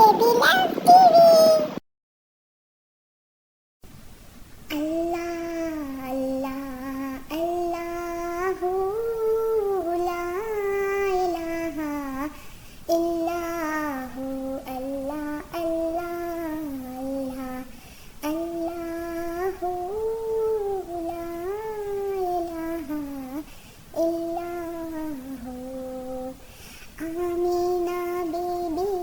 Baby Love TV. Allah, Allah, Allahu la ilaha illahu, Allah, Allah, Allah, Allahu la ilaha illahu. Amina बीबी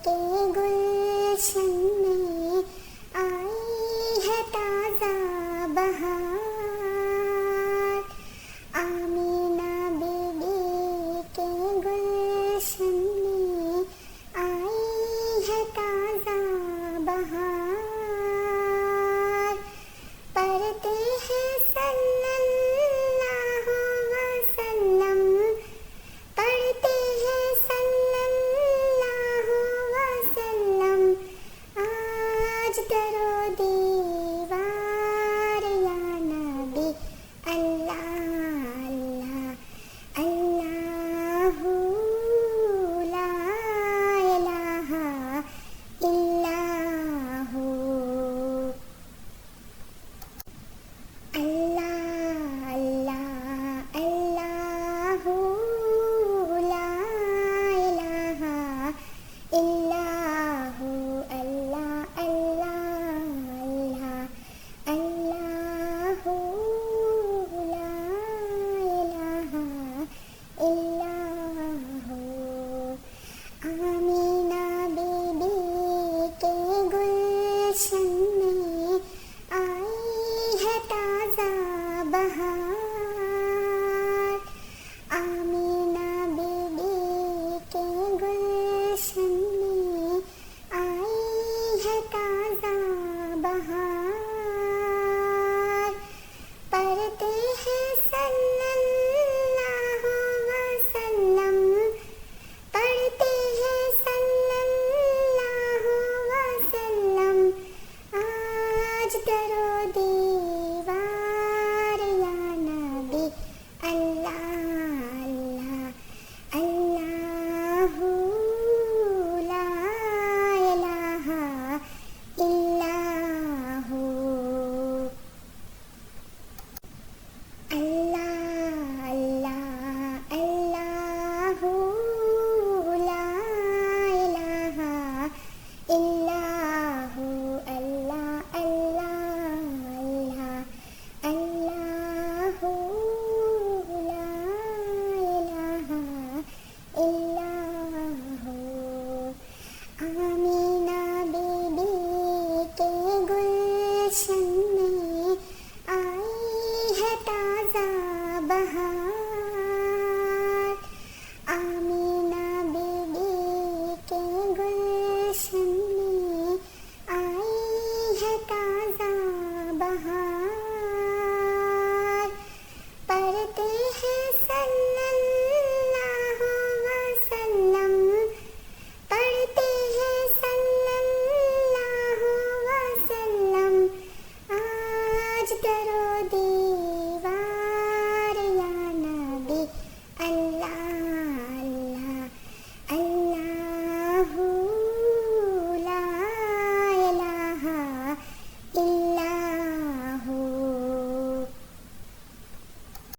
के गुलशन में आई है ताज़ा बहार। Amina बीबी के गुलशन में आई है ताज़ा बहार। पढ़ते हैं सल्लल्लाहु वसल्लम, पढ़ते हैं सल्लल्लाहु वसल्लम, आज दरो दीवार या नबी। अल्लाह, अल्लाह, अल्लाहु ला इलाहा इल्लाहु। अल्लाह, अल्लाह, अल्लाहु ला इलाहा इल्ला